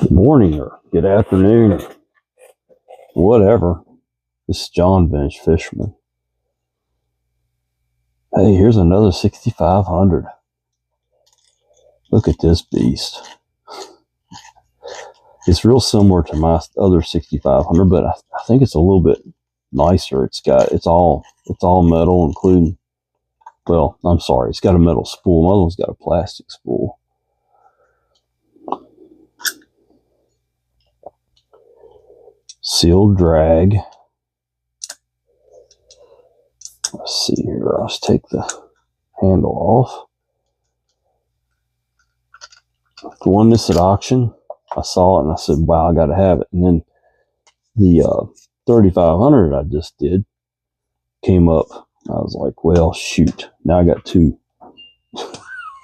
Good morning or good afternoon or whatever. This is John Bench Fisherman. Hey, here's another 6500. Look at this beast. It's real similar to my other 6500, but I think it's a little bit nicer. It's all metal, including, well, I'm sorry, it's got a metal spool. My other one's got a plastic spool. Sealed drag. Let's see here. Let's take the handle off. The one this at auction, I saw it and I said, wow, I got to have it. And then the 3500 I just did came up. I was like, well, shoot. Now I got two.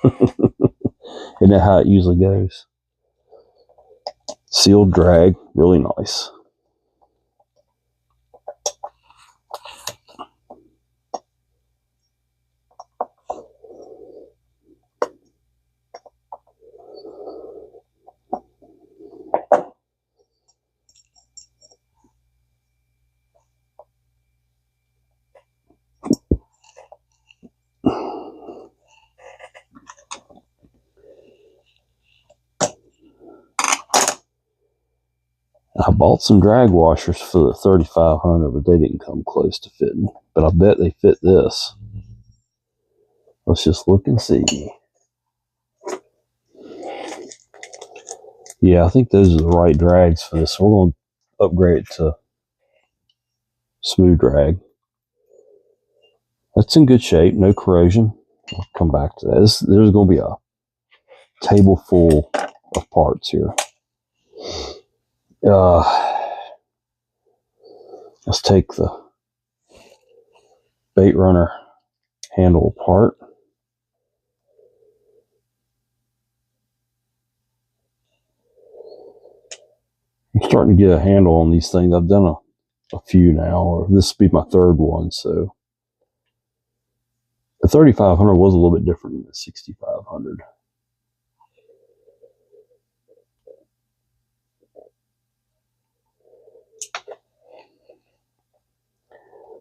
Isn't that how it usually goes? Sealed drag, really nice. I bought some drag washers for the 3500, but they didn't come close to fitting. But I bet they fit this. Let's just look and see. Yeah, I think those are the right drags for this. So we're going to upgrade it to smooth drag. That's in good shape, no corrosion. I'll come back to that. There's going to be a table full of parts here. Let's take the Baitrunner handle apart. I'm starting to get a handle on these things. I've done a few now, or this will be my third one. So the 3500 was a little bit different than the 6500.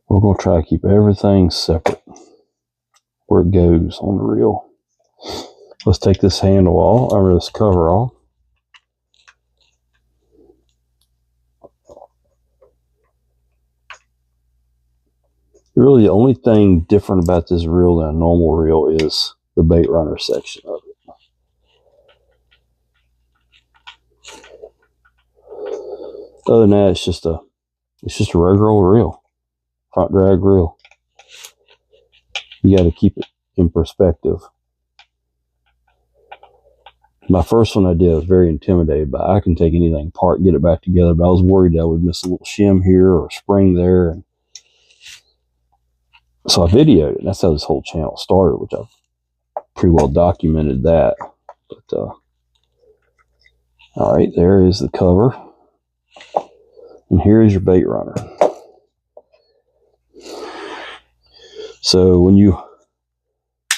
We're going to try to keep everything separate where it goes on the reel. Let's take this handle off, or this cover off. Really, the only thing different about this reel than a normal reel is the Baitrunner section of it. Other than that, it's just a regular old reel, front drag reel. You got to keep it in perspective. My first one I did, I was very intimidated by. I can take anything apart, get it back together, but I was worried that I would miss a little shim here or a spring there. And so I videoed it, and that's how this whole channel started, which I've pretty well documented that. But all right, there is the cover, and here is your Baitrunner. So when you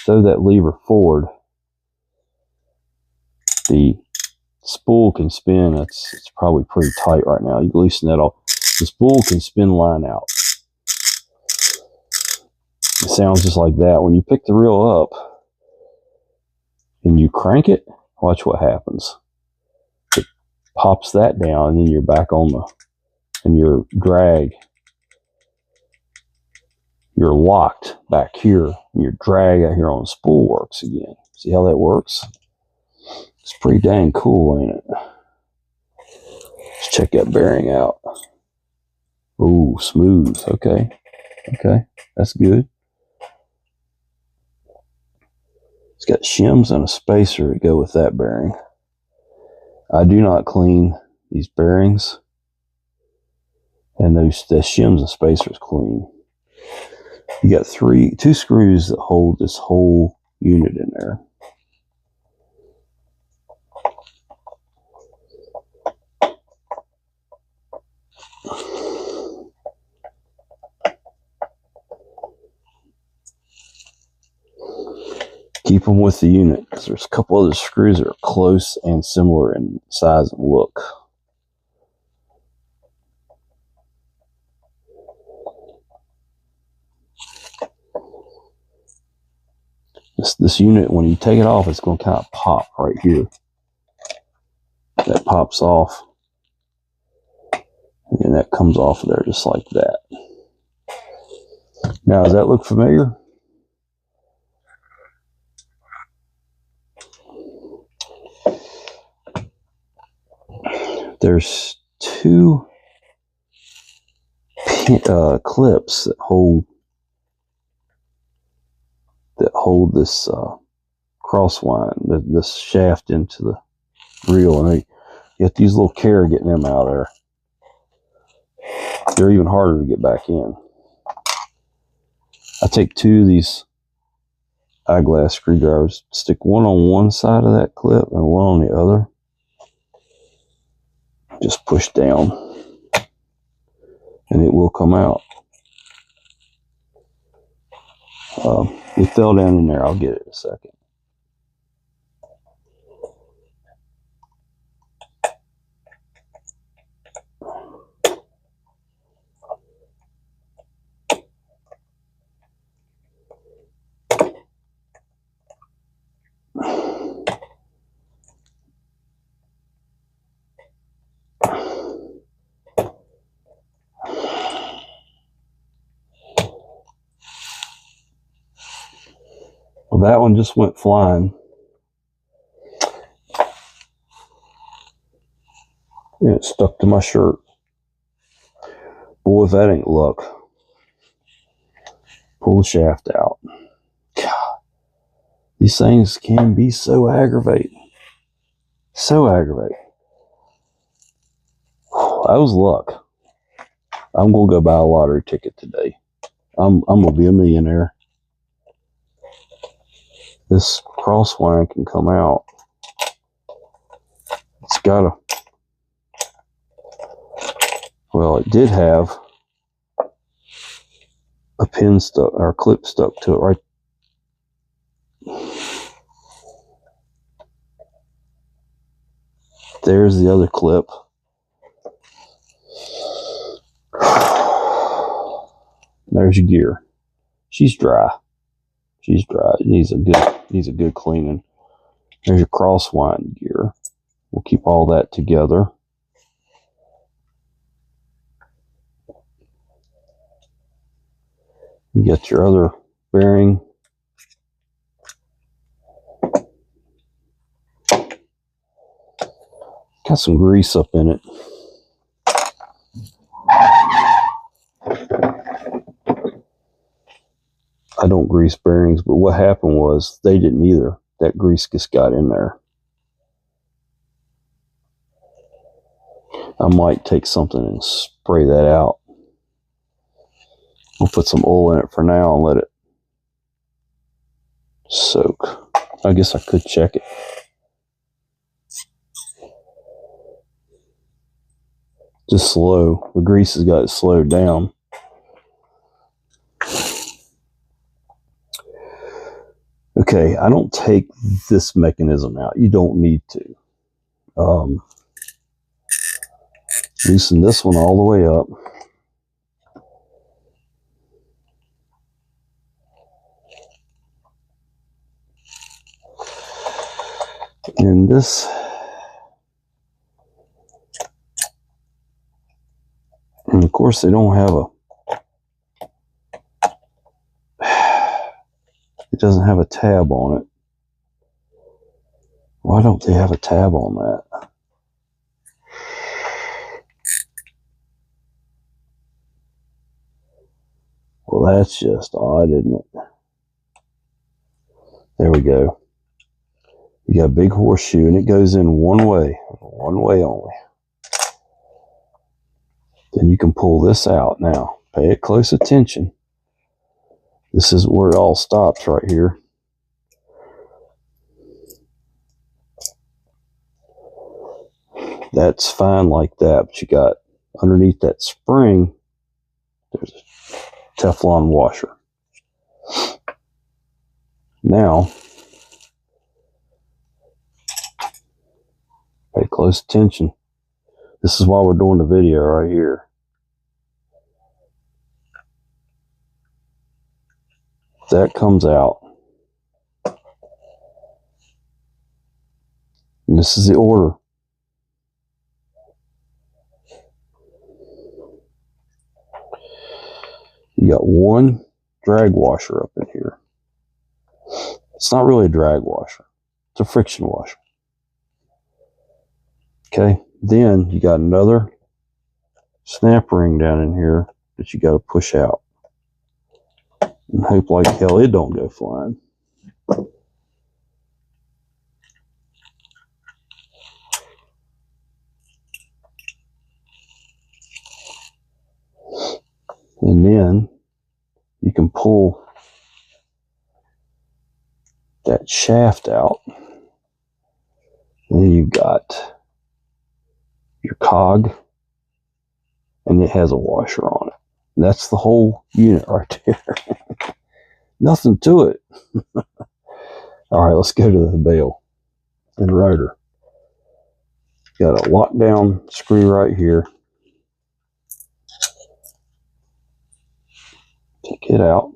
throw that lever forward, the spool can spin. It's probably pretty tight right now. You can loosen that off. The spool can spin line out. It sounds just like that. When you pick the reel up and you crank it, watch what happens. It pops that down, and then you're back on and your drag, you're locked back here, and your drag out here on the spool works again. See how that works? It's pretty dang cool, ain't it? Let's check that bearing out. Ooh, smooth. Okay, that's good. It's got shims and a spacer to go with that bearing. I do not clean these bearings, and the shims and spacers clean. You got two screws that hold this whole unit in there. Keep keep them with the unit because there's a couple other screws that are close and similar in size and look. This unit, when you take it off, it's going to kind of pop right here. That pops off, and that comes off of there just like that. Now, does that look familiar? There's two clips that hold this crosswind, this shaft into the reel, and you have to use a little care getting them out of there. They're even harder to get back in. I take two of these eyeglass screwdrivers, stick one on one side of that clip and one on the other. Just push down, and it will come out. It fell down in there. I'll get it in a second. Well, that one just went flying. And it stuck to my shirt. Boy, if that ain't luck. Pull the shaft out. God, these things can be so aggravating. So aggravating. That was luck. I'm going to go buy a lottery ticket today. I'm going to be a millionaire. This crosswind can come out. It's got a... Well, it did have a pin stuck, or a clip stuck to it right. There's the other clip. There's your gear. She's dry. She's dry. It needs a good cleaning. There's your crosswind gear. We'll keep all that together. You get your other bearing. Got some grease up in it. I don't grease bearings, but what happened was they didn't either. That grease just got in there. I might take something and spray that out. We'll put some oil in it for now and let it soak. I guess I could check it. Just slow. The grease has got it slowed down. Okay, I don't take this mechanism out. You don't need to. Loosen this one all the way up. And this, and of course they don't have it doesn't have a tab on it. Why don't they have a tab on that? Well, that's just odd, isn't it? There we go. You got a big horseshoe, and it goes in one way only. Then you can pull this out. Now, pay it close attention. This is where it all stops right here. That's fine like that, but you got underneath that spring, there's a Teflon washer. Now, close attention. This is why we're doing the video right here. That comes out. And this is the order. You got one drag washer up in here. It's not really a drag washer. It's a friction washer. Okay, then you got another snap ring down in here that you got to push out. And hope like hell it don't go flying. And then you can pull that shaft out. And then you've got your cog, and it has a washer on it. And that's the whole unit right there. Nothing to it. All right, let's go to the bale and rotor. Got a lockdown screw right here. Take it out.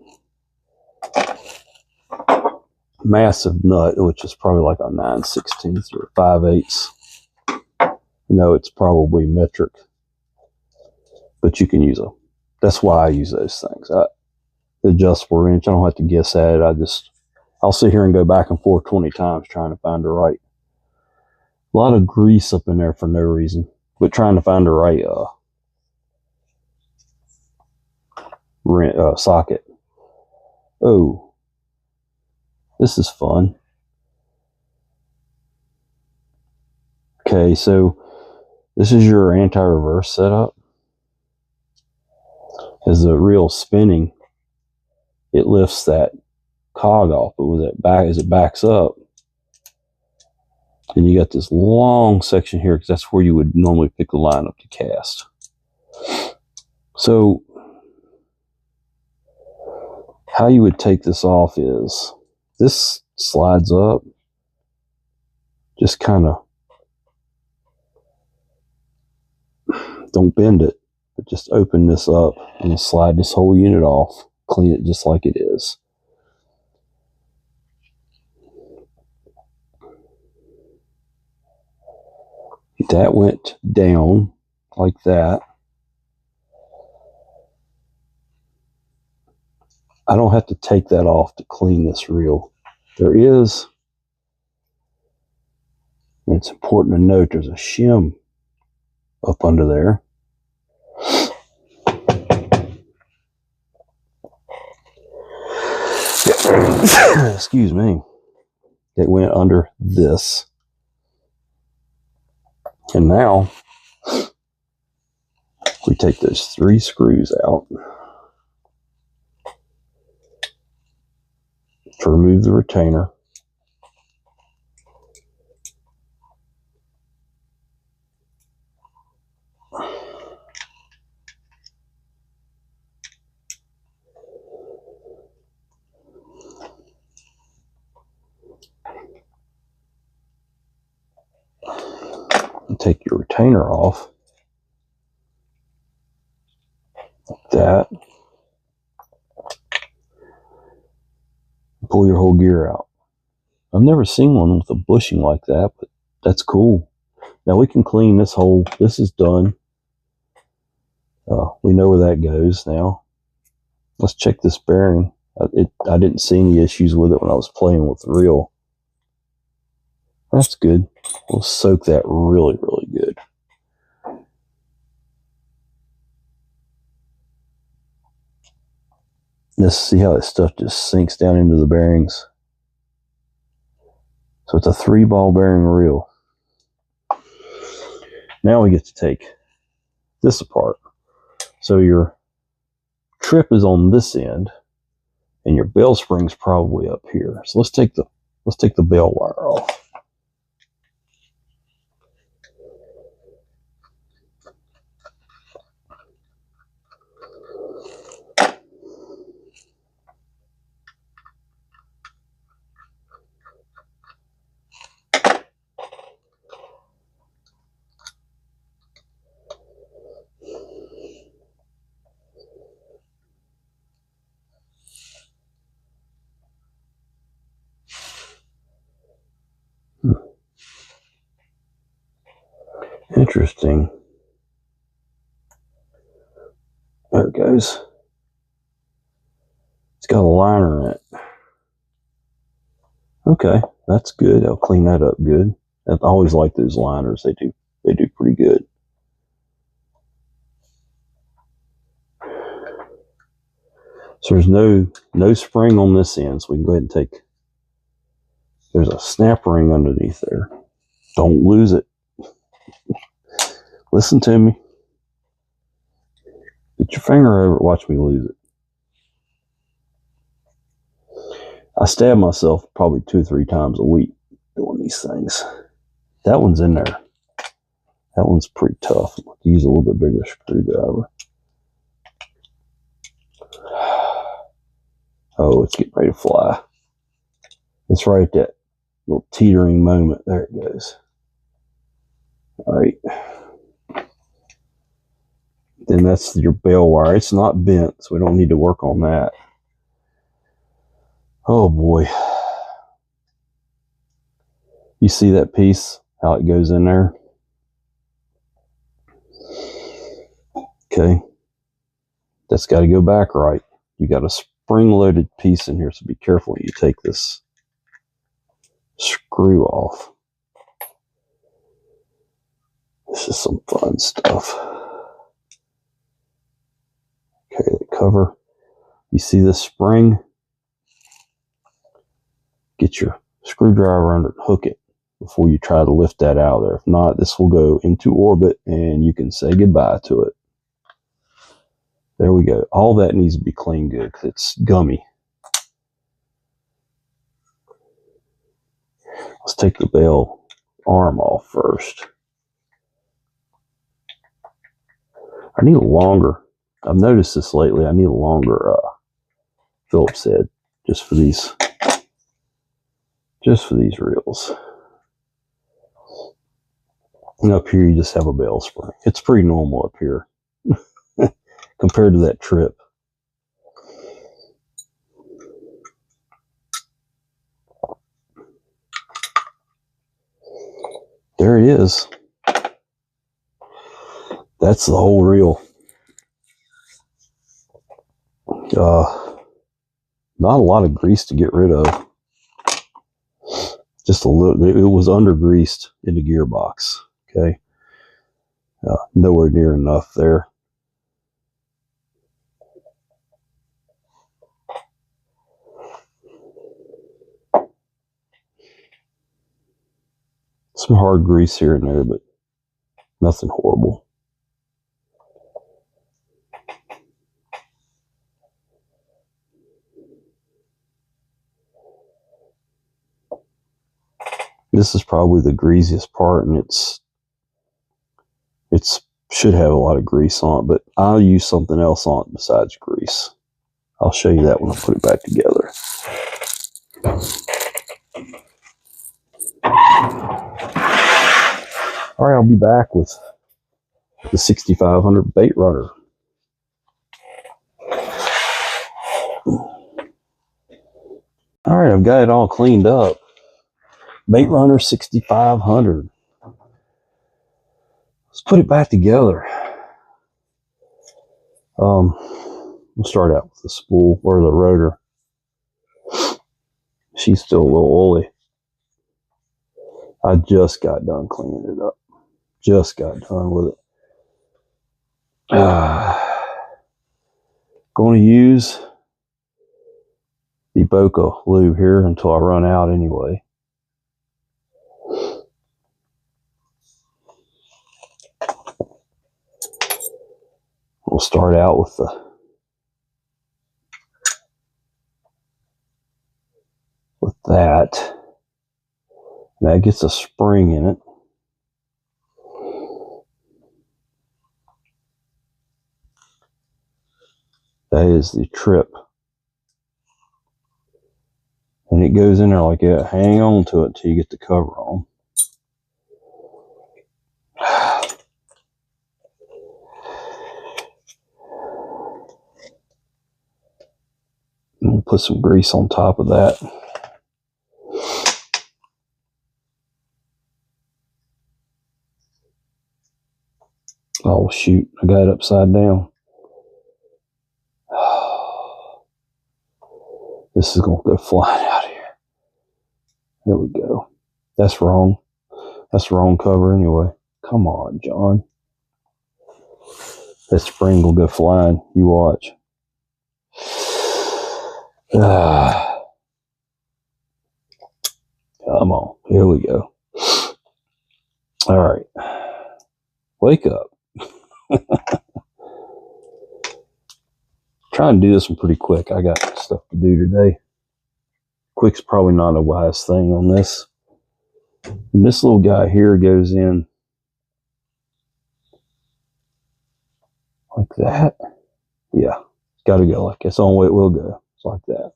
Massive nut, which is probably like a 9/16 or 5/8. No, it's probably metric, but you can use a. That's why I use those things. The adjustable wrench, I don't have to guess at it. I'll sit here and go back and forth 20 times trying to find the right. A lot of grease up in there for no reason, but trying to find the right socket. Oh, this is fun. Okay, so this is your anti-reverse setup. As the reel's spinning, it lifts that cog off, but with it back as it backs up, and you got this long section here because that's where you would normally pick the line up to cast. So how you would take this off is this slides up, just kind of don't bend it, but just open this up and slide this whole unit off, clean it just like it is. That went down like that. I don't have to take that off to clean this reel. There is, and it's important to note, there's a shim up under there. Excuse me. It went under this. And now we take those 3 screws out to remove the retainer. And take your retainer off like that. Pull your whole gear out. I've never seen one with a bushing like that, but that's cool. Now we can clean this hole. This is done. We know where that goes now. Let's check this bearing. I didn't see any issues with it when I was playing with the reel. That's good. We'll soak that really, really good. Let's see how that stuff just sinks down into the bearings. So it's a 3-ball bearing reel. Now we get to take this apart. So your trip is on this end, and your bell spring's probably up here. So let's take the bell wire off. Interesting. There it goes. It's got a liner in it. Okay, that's good. I'll clean that up good. I always like those liners. They do pretty good. So there's no spring on this end, so we can go ahead and take. There's a snap ring underneath there. Don't lose it. Listen to me. Get your finger over it. Watch me lose it. I stab myself probably 2 or 3 times a week doing these things. That one's in there. That one's pretty tough. I'll use a little bit bigger screwdriver. Oh, it's getting ready to fly. It's right at that little teetering moment. There it goes. All right. Then that's your bail wire. It's not bent, so we don't need to work on that. Oh boy. You see that piece, how it goes in there? Okay. That's got to go back right. You got a spring-loaded piece in here, so be careful when you take this screw off. This is some fun stuff. Okay, the cover. You see this spring? Get your screwdriver under it, hook it before you try to lift that out of there. If not, this will go into orbit and you can say goodbye to it. There we go. All that needs to be cleaned good because it's gummy. Let's take the bail arm off first. I need a longer, I've noticed this lately, I need a longer Phillips head just for these reels. And up here you just have a bail spring. It's pretty normal up here compared to that trip. There it is. That's the whole reel. Not a lot of grease to get rid of. Just a little. It was under greased in the gearbox. Okay. Nowhere near enough there. Some hard grease here and there, but nothing horrible. This is probably the greasiest part, and it's should have a lot of grease on it, but I'll use something else on it besides grease. I'll show you that when I put it back together. All right, I'll be back with the 6500 Baitrunner. All right, I've got it all cleaned up. Baitrunner 6500. Let's put it back together. We'll start out with the spool or the rotor. She's still a little oily. I just got done cleaning it up. Just got done with it. Going to use the Boca lube here until I run out anyway. We'll start out with that. That gets a spring in it. That is the trip. And it goes in there like that. Hang on to it until you get the cover on. And we'll put some grease on top of that. Oh shoot, I got it upside down. This is gonna go flying out of here. There we go. That's wrong. That's the wrong cover anyway. Come on, John. That spring will go flying. You watch. Come on. Here we go. All right. Wake up. Try and do this one pretty quick. I got stuff to do today. Quick's probably not a wise thing on this. And this little guy here goes in like that. Yeah, it's got to go like that's the only way it will go. It's like that.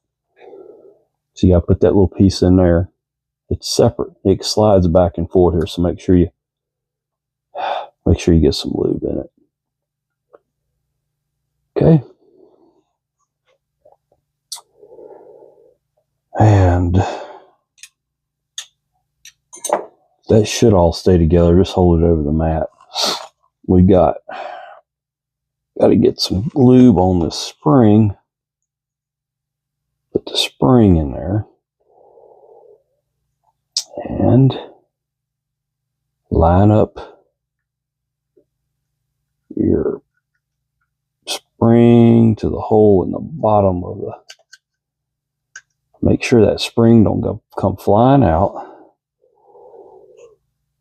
So you got to put that little piece in there. It's separate. It slides back and forth here, so make sure you get some lube in it. Okay. And that should all stay together. Just hold it over the mat. We got to get some lube on this spring. Put the spring in there. And line up your spring to the hole in the bottom of the. Make sure that spring don't come flying out.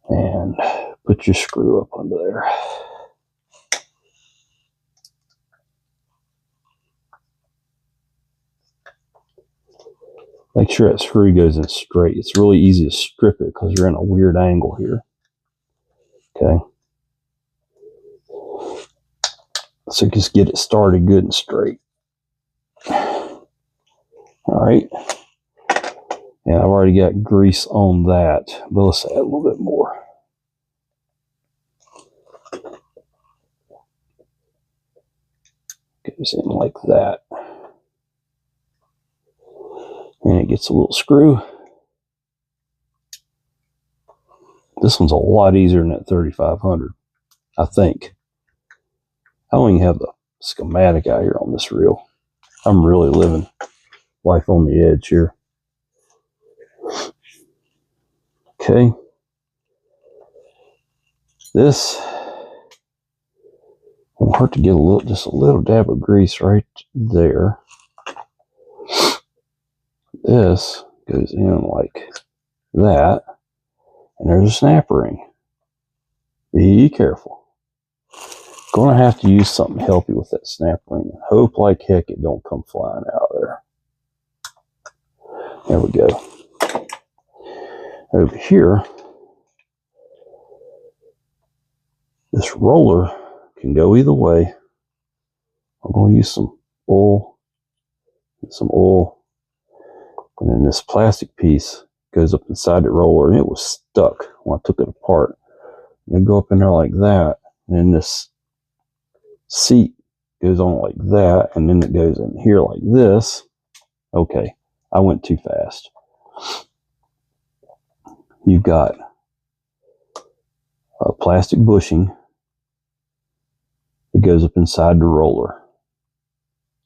And put your screw up under there. Make sure that screw goes in straight. It's really easy to strip it because you're in a weird angle here. Okay. So just get it started good and straight. All right. And I've already got grease on that, but let's add a little bit more. Goes in like that. And it gets a little screw. This one's a lot easier than that 3500, I think. I don't even have the schematic out here on this reel. I'm really living life on the edge here. Okay. This won't hurt to get just a little dab of grease right there. This goes in like that, and there's a snap ring. Be careful. Gonna have to use something to help you with that snap ring. Hope like heck it don't come flying out of there. There we go. Over here, this roller can go either way. I'm going to use some oil, and then this plastic piece goes up inside the roller, and it was stuck when I took it apart. And it go up in there like that, and then this seat goes on like that, and then it goes in here like this. Okay, I went too fast. You've got a plastic bushing that goes up inside the roller.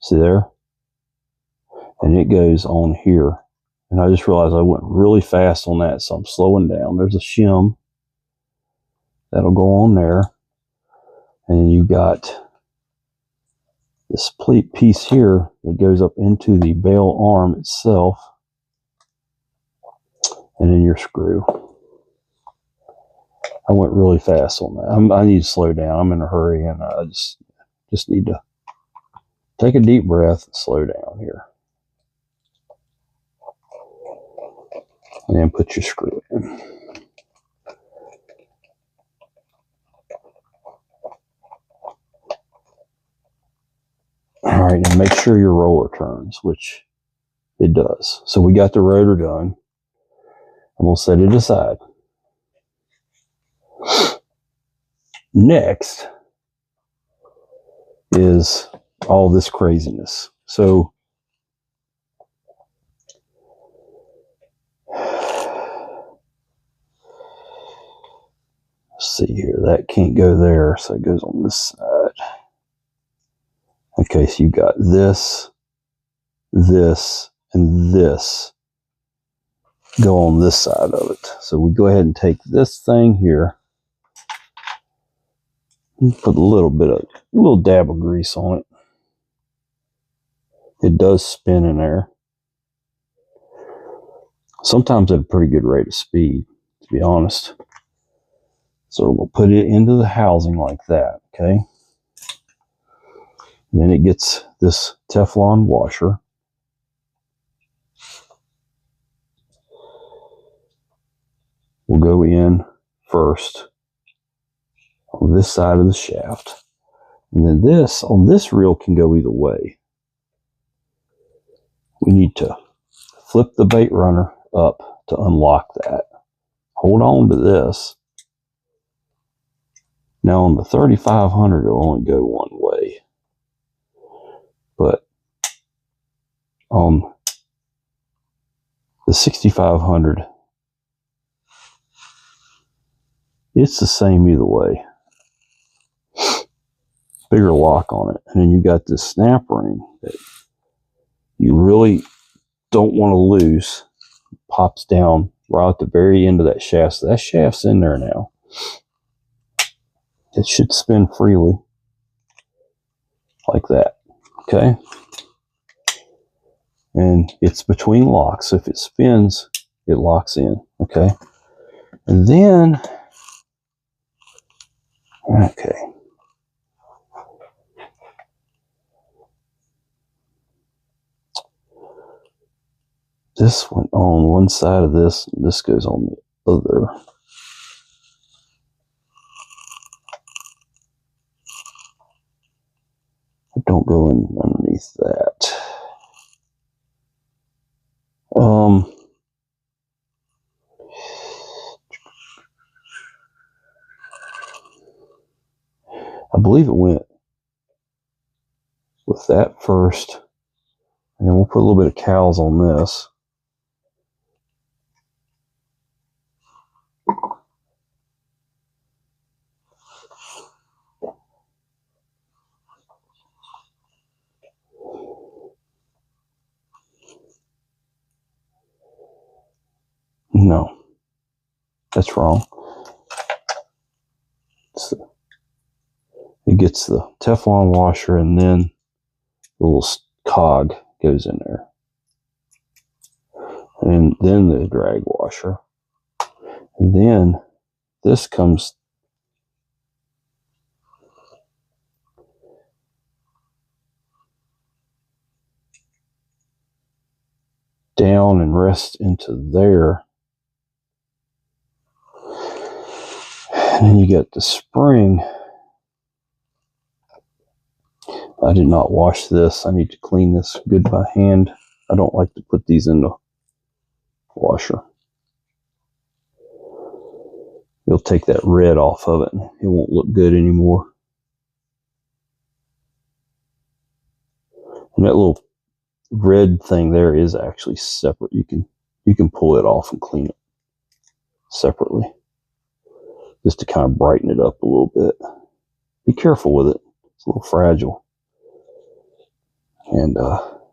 See there? And it goes on here. And I just realized I went really fast on that, so I'm slowing down. There's a shim that'll go on there. And you got this piece here that goes up into the bail arm itself. And then your screw. I went really fast on that. I need to slow down. I'm in a hurry, and I just need to take a deep breath and slow down here. And then put your screw in. All right, and make sure your roller turns, which it does. So we got the rotor done. I'm going to set it aside. Next is all this craziness. So see here, that can't go there, so it goes on this side. Okay, so you've got this, this, and this go on this side of it. So we go ahead and take this thing here, and put a little dab of grease on it. It does spin in there. Sometimes at a pretty good rate of speed, to be honest. So we'll put it into the housing like that, okay? And then it gets this Teflon washer. We'll go in first on this side of the shaft. And then this, on this reel, can go either way. We need to flip the Baitrunner up to unlock that. Hold on to this. Now on the 3500, it'll only go one way. But on the 6500, it's the same either way. Bigger lock on it. And then you got this snap ring that you really don't want to lose. Pops down right at the very end of that shaft. So that shaft's in there now. It should spin freely like that. Okay? And it's between locks. So if it spins, it locks in. Okay? And then, okay. This went on one side of this, and this goes on the other. Don't go in underneath that. I believe it went with that first, and then we'll put a little bit of cowls on this. No, that's wrong. It gets the Teflon washer, and then the little cog goes in there. And then the drag washer. And then this comes down and rests into there. And then you get the spring. I did not wash this. I need to clean this good by hand. I don't like to put these in the washer. You'll take that red off of it, and it won't look good anymore. And that little red thing there is actually separate. You can pull it off and clean it separately, just to kind of brighten it up a little bit. Be careful with it. It's a little fragile. And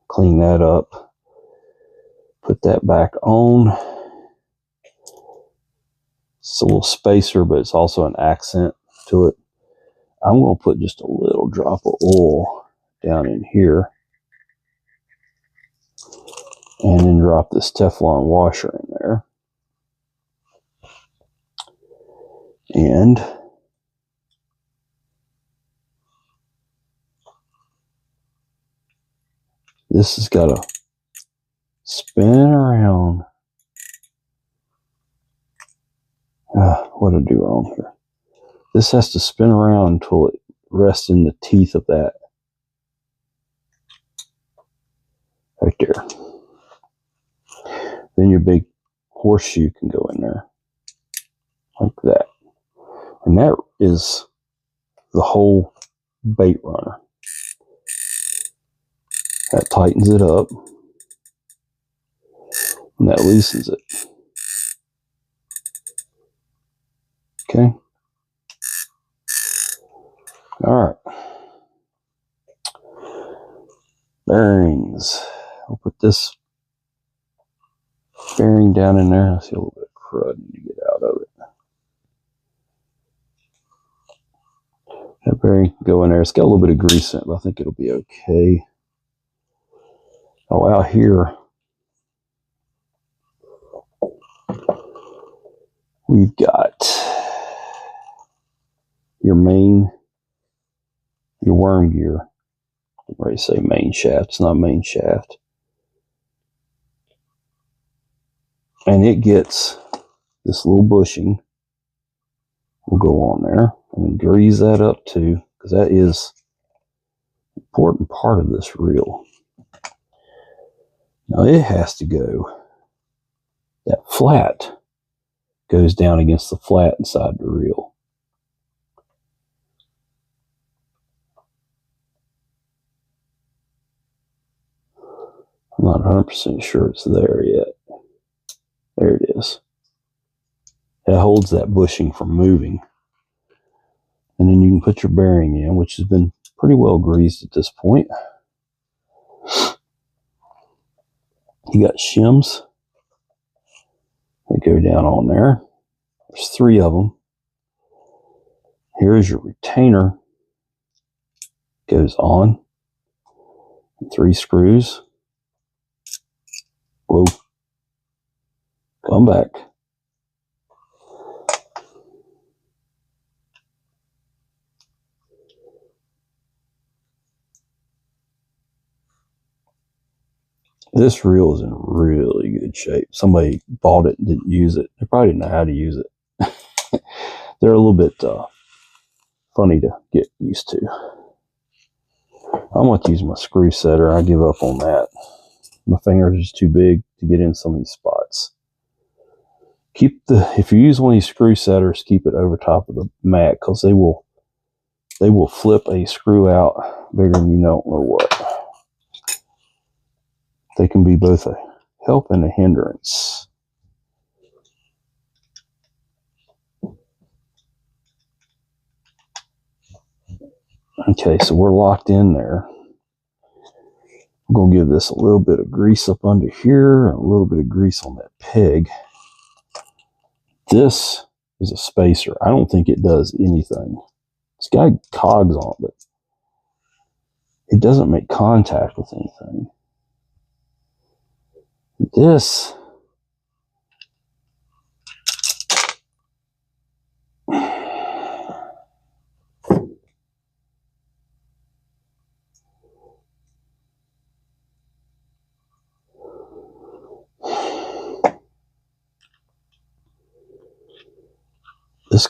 clean that up. Put that back on. It's a little spacer, but it's also an accent to it. I'm going to put just a little drop of oil down in here. And then drop this Teflon washer in there. And this has got to spin around. What did I do wrong here? This has to spin around until it rests in the teeth of that. Right there. Then your big horseshoe can go in there. Like that. And that is the whole Baitrunner. That tightens it up. And that loosens it. Okay. All right. Bearings. I'll put this bearing down in there. I see a little bit of crud to get out of it. That bearing can go in there. It's got a little bit of grease in it, but I think it'll be okay. Oh, out here, we've got your worm gear. I'm ready to say main shaft. It's not main shaft. And it gets this little bushing. We'll go on there and grease that up too, because that is an important part of this reel. Now it has to go. That flat goes down against the flat inside the reel. I'm not 100% sure it's there yet. There it is. It holds that bushing from moving. And then you can put your bearing in, which has been pretty well greased at this point. You got shims that go down on there. There's 3 of them. Here's your retainer. Goes on. 3 screws. Whoa. Come back. This reel is in really good shape. Somebody bought it and didn't use it. They probably didn't know how to use it. They're a little bit funny to get used to. I'm going to use my screw setter. I give up on that. My fingers are just too big to get in some of these spots. If you use one of these screw setters, keep it over top of the mat, because they will flip a screw out bigger than you don't know what. They can be both a help and a hindrance. Okay, so we're locked in there. I'm going to give this a little bit of grease up under here, and a little bit of grease on that peg. This is a spacer. I don't think it does anything. It's got cogs on it, but it doesn't make contact with anything. This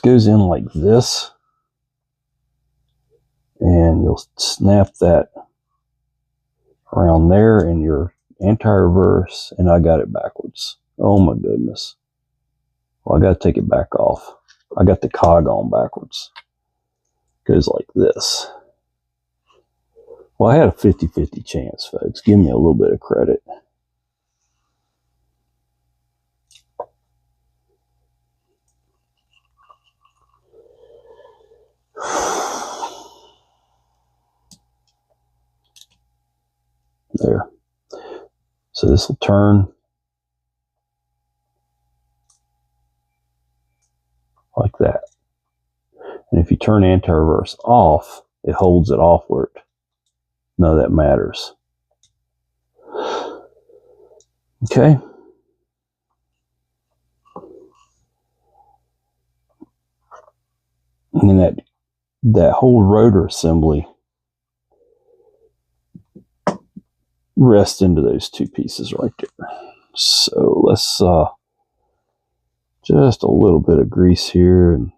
goes in like this, and you'll snap that around there in your anti-reverse, and I got it backwards. Oh my goodness. Well, I got to take it back off. I got the cog on backwards. Goes like this. Well, I had a 50-50 chance, folks. Give me a little bit of credit. There. So this will turn like that. And if you turn anti-reverse off, it holds it off where none of that matters. Okay. And then that whole rotor assembly rests into those 2 pieces right there. So let's just a little bit of grease here, and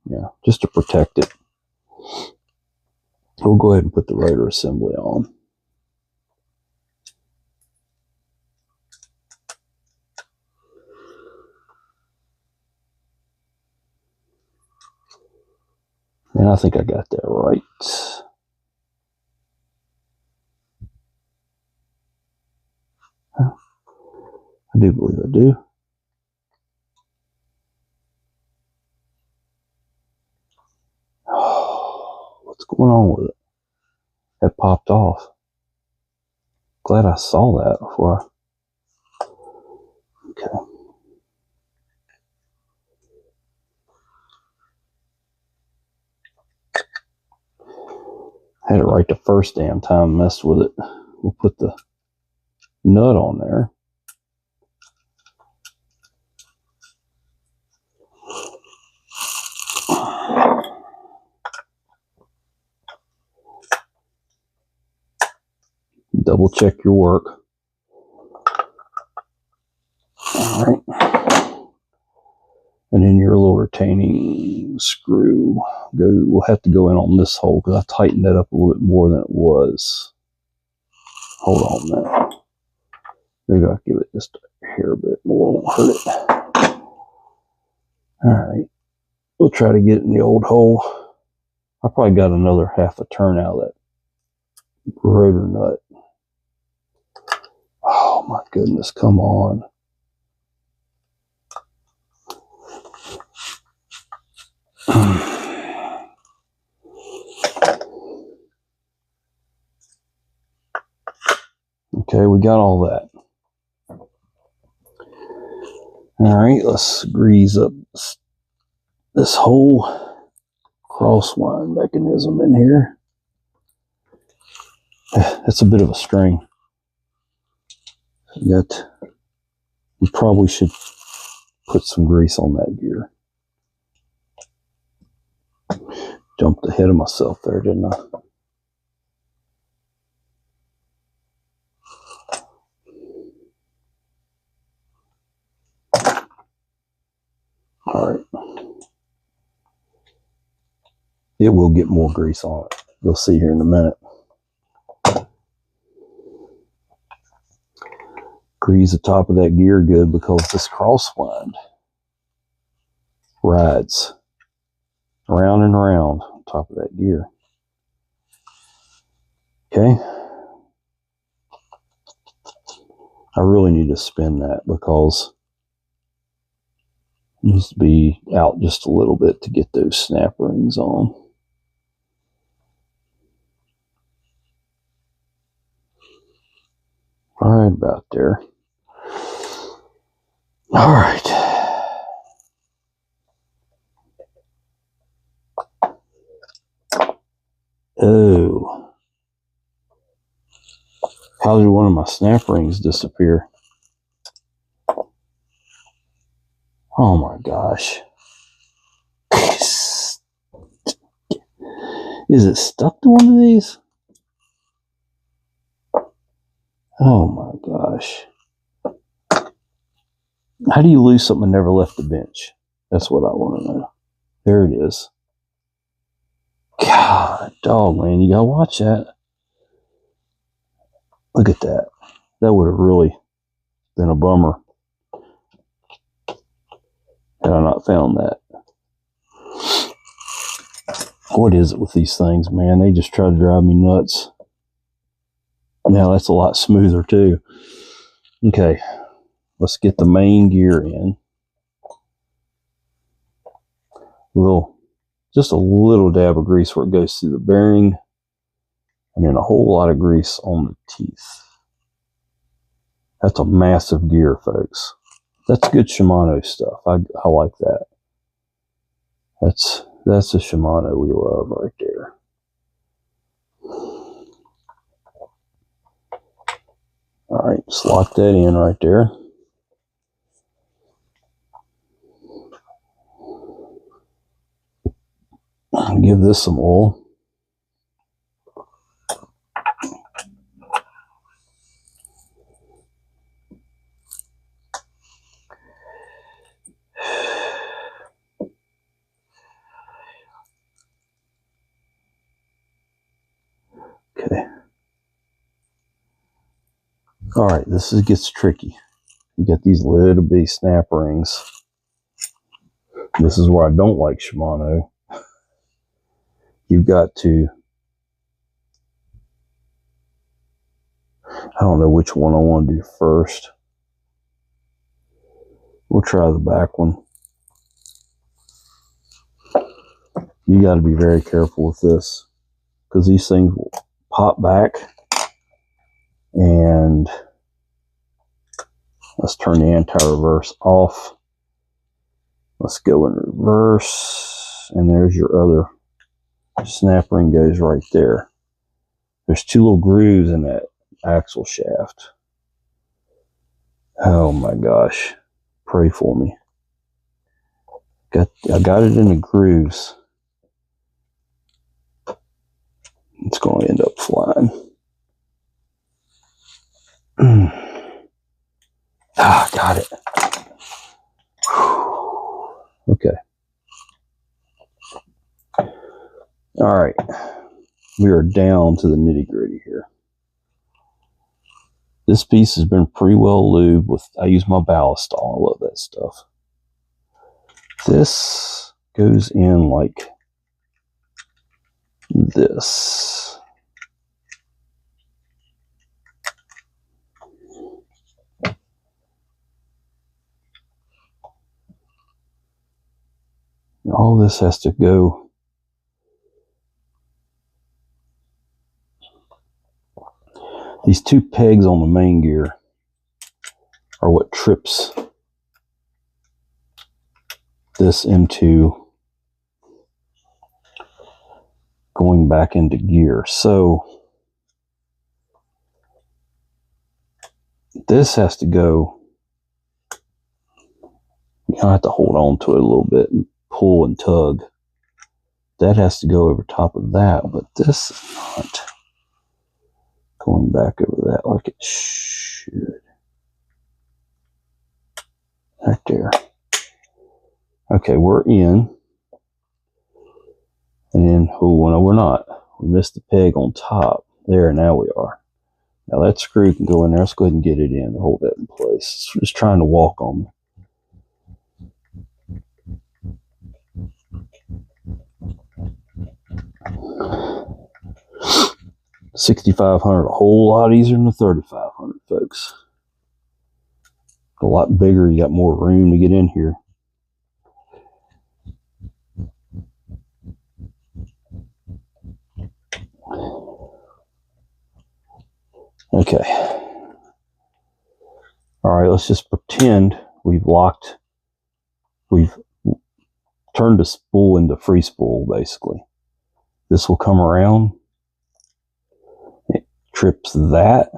yeah, just to protect it. We'll go ahead and put the rotor assembly on. And I think I got that right. I do believe I do. What's going on with it? It popped off. Glad I saw that before I... Okay. Had it right the first damn time, messed with it. We'll put the nut on there. Double check your work. All right. And then your little retaining screw will have to go in on this hole because I tightened that up a little bit more than it was. Hold on now. Maybe I'll give it just a hair bit more. Won't hurt it. All right. We'll try to get it in the old hole. I probably got another half a turn out of that rotor nut. Oh my goodness, come on. Okay, we got all that. All right, let's grease up this whole crosswind mechanism in here. It's a bit of a strain. Yet, we probably should put some grease on that gear. Jumped ahead of myself there, didn't I? All right. It will get more grease on it. You'll see here in a minute. Grease the top of that gear good because this crosswind rides around and around on top of that gear. Okay. I really need to spin that because it needs to be out just a little bit to get those snap rings on. All right, about there. All right. Oh. How did one of my snap rings disappear? Oh my gosh. Is it stuck to one of these? Oh my gosh. How do you lose something that never left the bench? That's what I want to know. There it is. God, dog, man, you gotta watch that. Look at that. That would have really been a bummer had I not found that. What is it with these things, man? They just try to drive me nuts. Now that's a lot smoother too. Okay, let's get the main gear in. Just a little dab of grease where it goes through the bearing, and then a whole lot of grease on the teeth. That's a massive gear, folks. That's good Shimano stuff. I like that. That's the Shimano we love right there. All right, just lock that in right there. Give this some oil. Okay. All right, gets tricky. You got these little bitty snap rings. This is where I don't like Shimano. You've got to, I don't know which one I want to do first. We'll try the back one. You got to be very careful with this. because these things will pop back. And let's turn the anti-reverse off. Let's go in reverse, and there's your other snap ring goes right there. There's 2 little grooves in that axle shaft. Oh my gosh. Pray for me. I got it in the grooves. It's going to end up flying. Got it. Okay. All right. We are down to the nitty gritty here. This piece has been pretty well lubed with, I use my ballast all of that stuff. This goes in like this. All this has to go. These 2 pegs on the main gear are what trips this into going back into gear. So this has to go. I have to hold on to it a little bit and pull and tug. That has to go over top of that, but this is not going back over that like it should. Right there. Okay, we're in. And then, oh, no, we're not. We missed the peg on top. There, now we are. Now that screw can go in there. Let's go ahead and get it in to hold that in place. It's just trying to walk on me. $6,500, a whole lot easier than the $3,500, folks. A lot bigger. You got more room to get in here. Okay. All right, let's just pretend we've turned the spool into free spool, basically. This will come around. It trips that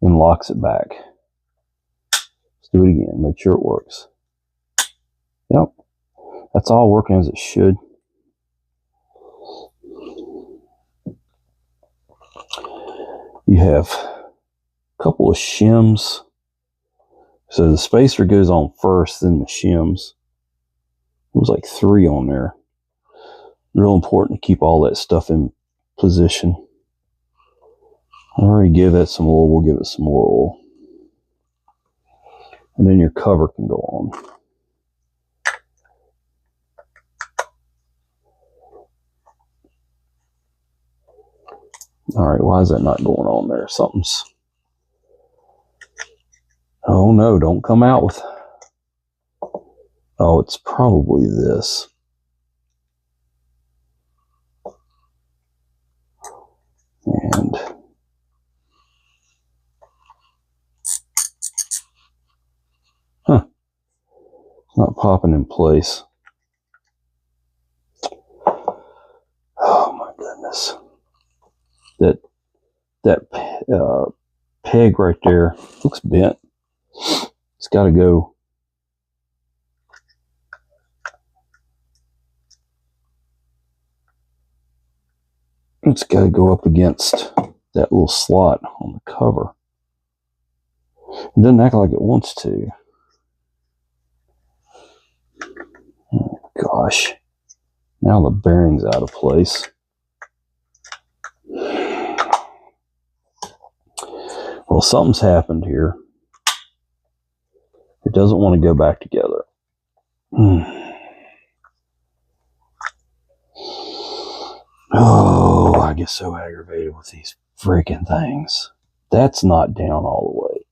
and locks it back. Let's do it again. Make sure it works. Yep. That's all working as it should. You have a couple of shims. So the spacer goes on first, then the shims. There's like 3 on there. Real important to keep all that stuff in position. I already give that some oil. We'll give it some more oil. And then your cover can go on. All right, why is that not going on there? Something's... Oh no, don't come out with... Oh, it's probably this. And... Huh. It's not popping in place. Oh my goodness. That peg right there looks bent. It's got to go. It's got to go up against that little slot on the cover. It doesn't act like it wants to. Oh gosh. Now the bearing's out of place. Well, something's happened here. It doesn't want to go back together. Oh, I get so aggravated with these freaking things. That's not down all the way.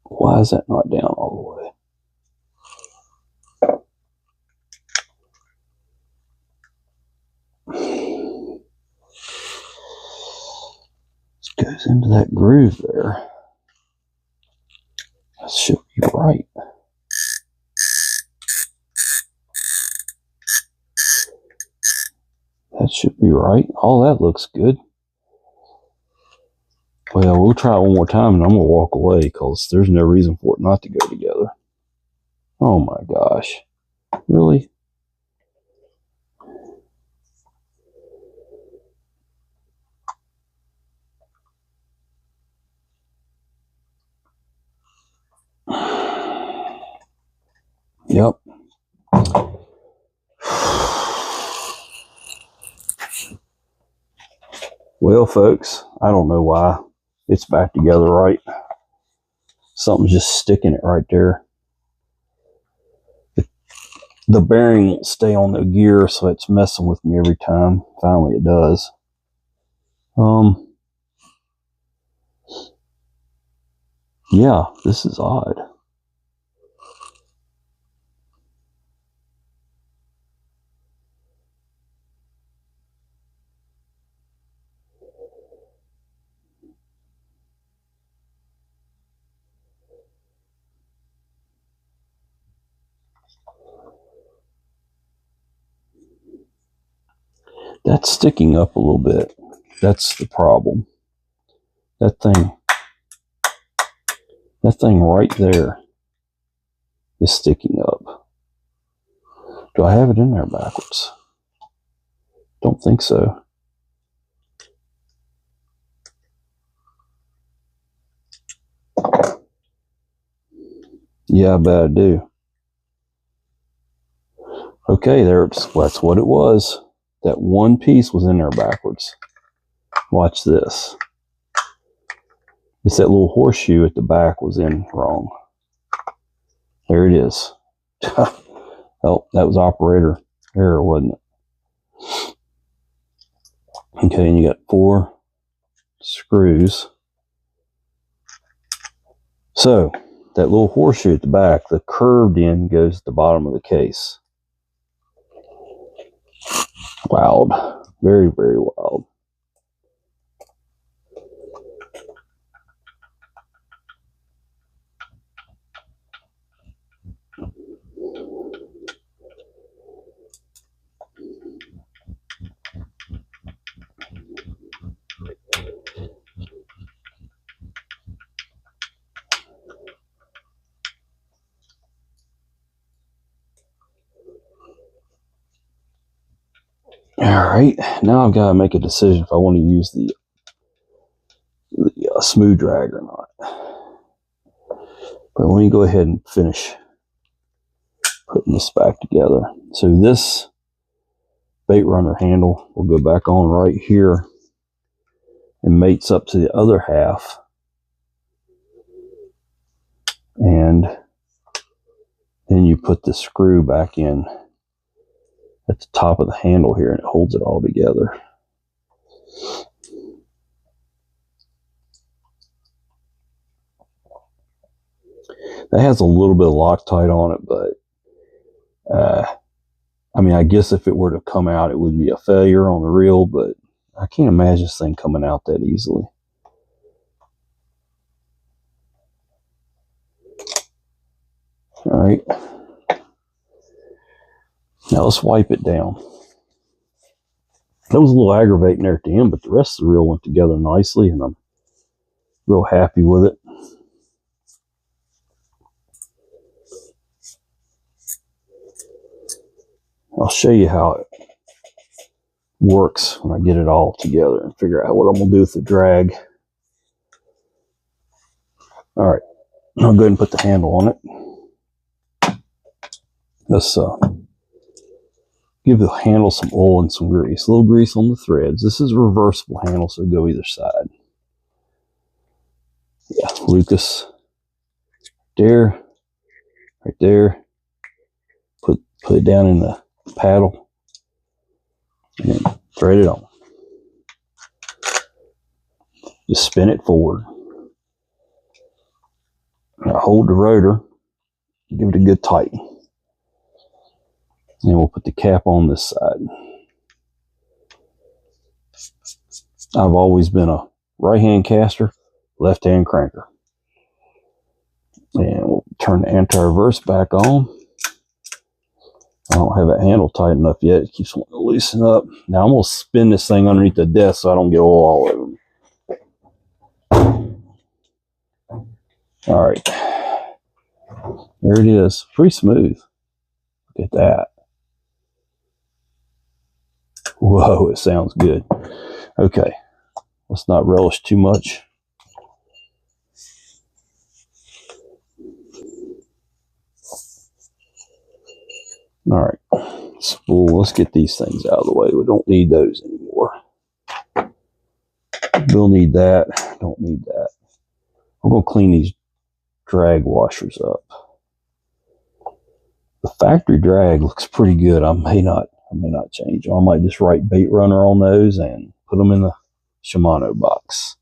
Why is that not down all the way? goes into that groove there. That should be right. That should be right. All that looks good. Well, we'll try it one more time and I'm going to walk away because there's no reason for it not to go together. Oh my gosh. Really? Yep. Well, folks, I don't know why it's back together right. Something's just sticking it right there. The bearing won't stay on the gear, so it's messing with me every time. Finally, it does. Yeah, this is odd. That's sticking up a little bit. That's the problem. That thing right there is sticking up. Do I have it in there backwards? Don't think so. Yeah, I bet I do. Okay, that's what it was. That one piece was in there backwards. Watch this. It's that little horseshoe at the back was in wrong. There it is. Oh, that was operator error, wasn't it? Okay, and you got 4 screws. So, that little horseshoe at the back, the curved end goes at the bottom of the case. Wild. Very, very wild. Alright, now I've got to make a decision if I want to use the smooth drag or not. But let me go ahead and finish putting this back together. So this Baitrunner handle will go back on right here and mates up to the other half. And then you put the screw back in at the top of the handle here and it holds it all together. That has a little bit of Loctite on it, but I mean, I guess if it were to come out, it would be a failure on the reel, but I can't imagine this thing coming out that easily. All right. Now let's wipe it down. That was a little aggravating there at the end, but the rest of the reel went together nicely, and I'm real happy with it. I'll show you how it works when I get it all together and figure out what I'm going to do with the drag. All right, I'll go ahead and put the handle on it. Let's give the handle some oil and some grease. A little grease on the threads. This is a reversible handle, so go either side. Yeah, Lucas. There. Right there. Put it down in the paddle. And then thread it on. Just spin it forward. Now hold the rotor. Give it a good tighten. And we'll put the cap on this side. I've always been a right-hand caster, left-hand cranker. And we'll turn the anti-reverse back on. I don't have that handle tight enough yet. It keeps wanting to loosen up. Now I'm going to spin this thing underneath the desk so I don't get oil all over me. All right. There it is. Pretty smooth. Look at that. Whoa, it sounds good. Okay. Let's not relish too much. All right. Spool. Let's get these things out of the way. We don't need those anymore. We'll need that. Don't need that. We're going to clean these drag washers up. The factory drag looks pretty good. I may not change them. I might just write Baitrunner on those and put them in the Shimano box.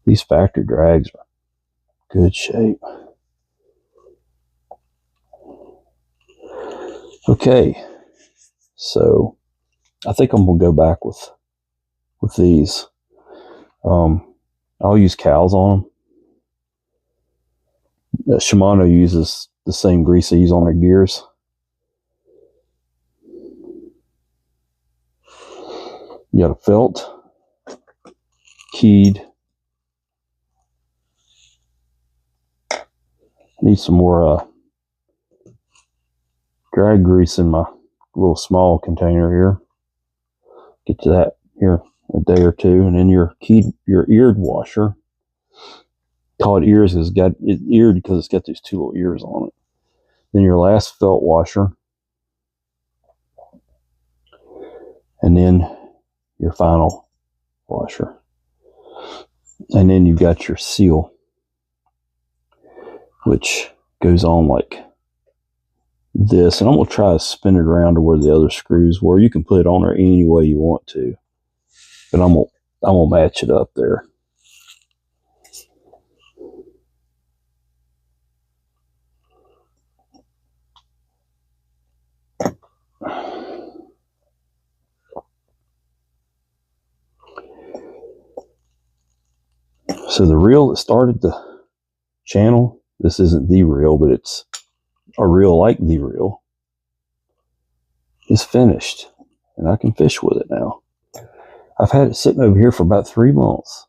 These factory drags are good shape. Okay, so I think I'm gonna go back with these. I'll use cows on them. Shimano uses the same grease they use on their gears. You got a felt, keyed. Need some more drag grease in my little small container here. Get to that here in a day or two, and then your eared washer. Call it ears because it's eared because it's got these two little ears on it. Then your last felt washer, and then your final washer, and then you've got your seal, which goes on like this. And I'm gonna try to spin it around to where the other screws were. You can put it on there any way you want to, but I'm gonna match it up there. So the reel that started the channel, this isn't the reel, but it's a reel like the reel, is finished, and I can fish with it now. I've had it sitting over here for about 3 months.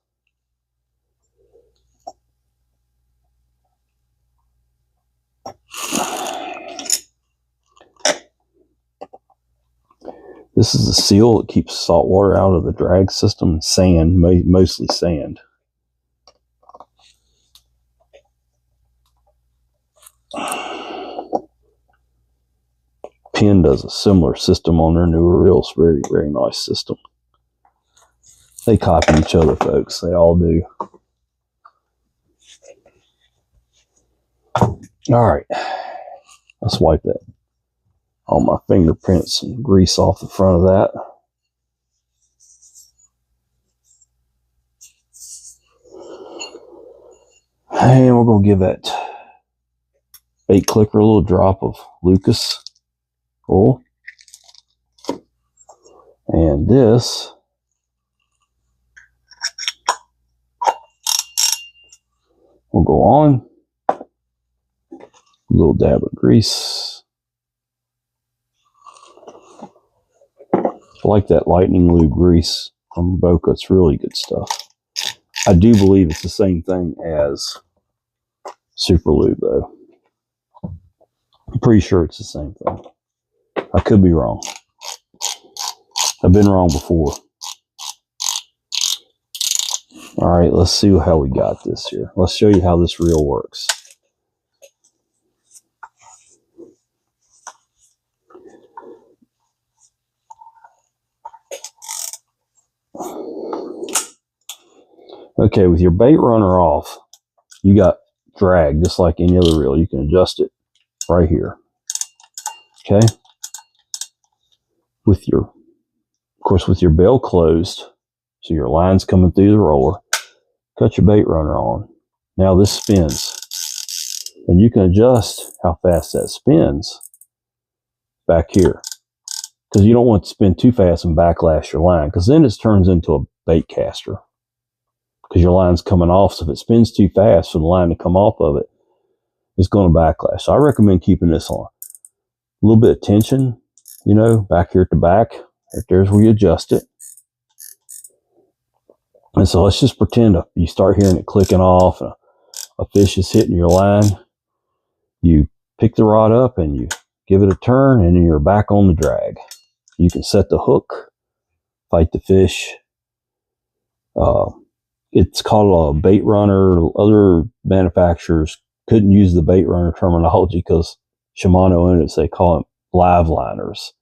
This is the seal that keeps salt water out of the drag system, and sand, mostly sand. Penn does a similar system on their newer reels. Very, very nice system. They copy each other, folks. They all do. All right. Let's wipe that. All my fingerprints and grease off the front of that. And we're going to give that bait clicker a little drop of Lucas oil. And this will go on. A little dab of grease. I like that lightning lube grease from Boca. It's really good stuff. I do believe it's the same thing as Super Lube, though. I'm pretty sure it's the same thing. I could be wrong. I've been wrong before. All right, let's see how we got this here. Let's show you how this reel works. Okay, with your Baitrunner off, you got drag just like any other reel. You can adjust it right here. Okay. With your, of course, with your bell closed, so your line's coming through the roller, cut your Baitrunner on. Now this spins, and you can adjust how fast that spins back here, because you don't want to spin too fast and backlash your line, because then it turns into a bait caster. because your line's coming off. So if it spins too fast for the line to come off of it, it's going to backlash. So I recommend keeping this on a little bit of tension, you know, back here at the back. Right there's where you adjust it. And so let's just pretend you start hearing it clicking off and a fish is hitting your line. You pick the rod up and you give it a turn, and then you're back on the drag. You can set the hook, fight the fish. It's called a Baitrunner. Other manufacturers couldn't use the Baitrunner terminology because Shimano in it, they call it live liners.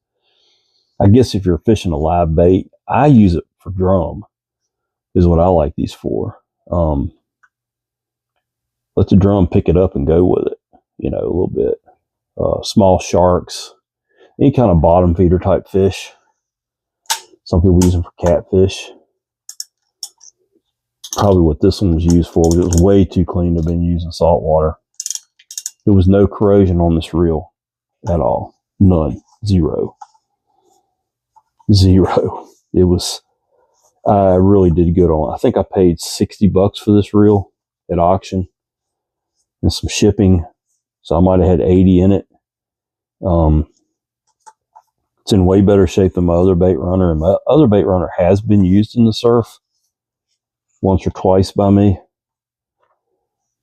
I guess if you're fishing a live bait, I use it for drum, is what I like these for. Let the drum pick it up and go with it, you know, a little bit. Small sharks, any kind of bottom feeder type fish. Some people use them for catfish. Probably what this one was used for. It was way too clean to have been used in salt water. There was no corrosion on this reel at all. None. Zero. It was, I really did good on it. I think I paid $60 for this reel at auction and some shipping. So I might have had 80 in it. It's in way better shape than my other Baitrunner. And my other Baitrunner has been used in the surf once or twice by me.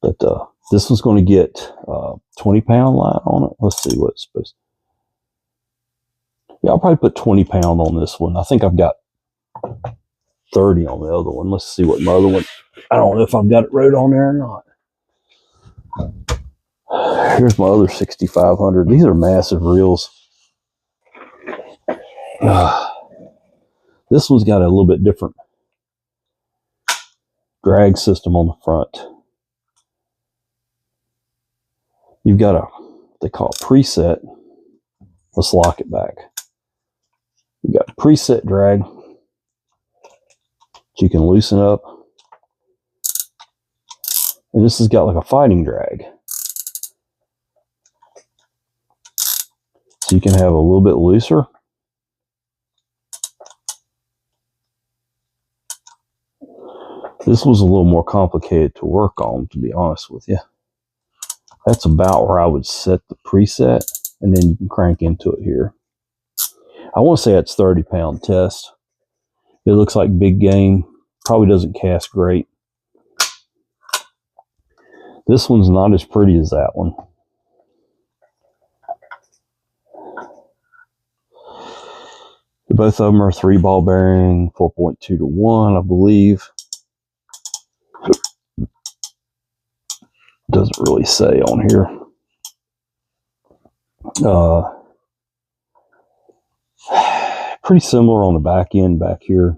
But this one's going to get 20-pound line on it. Let's see what it's supposed to. Yeah, I'll probably put 20 pound on this one. I think I've got 30 on the other one. Let's see what my other one. I don't know if I've got it wrote on there or not. Here's my other 6500. These are massive reels. This one's got a little bit different drag system on the front. You've got what they call a preset. Let's lock it back. You've got preset drag that you can loosen up. And this has got like a fighting drag. So you can have a little bit looser. This was a little more complicated to work on, to be honest with you. That's about where I would set the preset, and then you can crank into it here. I want to say it's 30-pound test. It looks like big game. Probably doesn't cast great. This one's not as pretty as that one. Both of them are 3-ball bearing, 4.2 to 1, I believe. Doesn't really say on here. Pretty similar on the back end back here.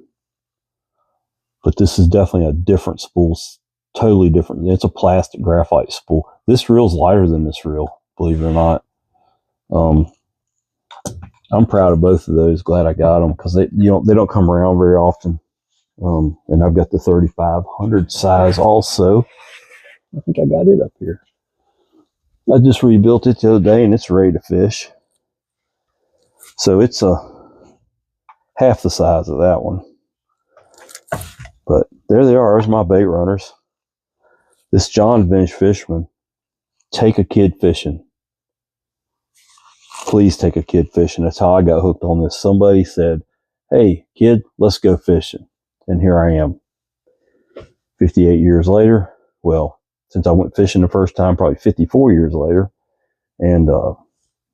But this is definitely a different spool. Totally different. It's a plastic graphite spool. This reel's lighter than this reel, believe it or not. I'm proud of both of those. Glad I got them because they don't come around very often. And I've got the 3500 size also. I think I got it up here. I just rebuilt it the other day and it's ready to fish. So it's half the size of that one. But there they are. There's my Baitrunners. This John Vintage Fisherman. Take a kid fishing. Please take a kid fishing. That's how I got hooked on this. Somebody said, hey, kid, let's go fishing. And here I am. 58 years later. Well, since I went fishing the first time, probably 54 years later. And,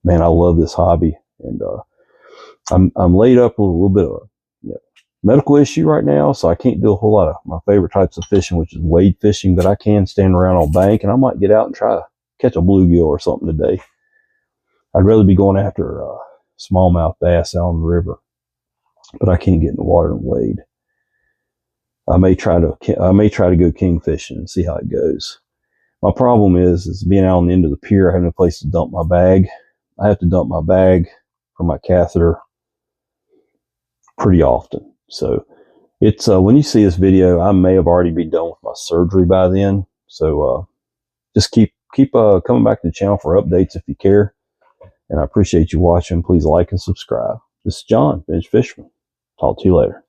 man, I love this hobby. And I'm laid up with a little bit of a medical issue right now, so I can't do a whole lot of my favorite types of fishing, which is wade fishing, but I can stand around on a bank, and I might get out and try to catch a bluegill or something today. I'd rather be going after smallmouth bass out on the river, but I can't get in the water and wade. I may try to go king fishing and see how it goes. My problem is being out on the end of the pier, having a place to dump my bag. I have to dump my bag for my catheter pretty often. So it's when you see this video, I may have already been done with my surgery by then. So just keep coming back to the channel for updates if you care. And I appreciate you watching. Please like and subscribe. This is John, Vintage Fisherman. Talk to you later.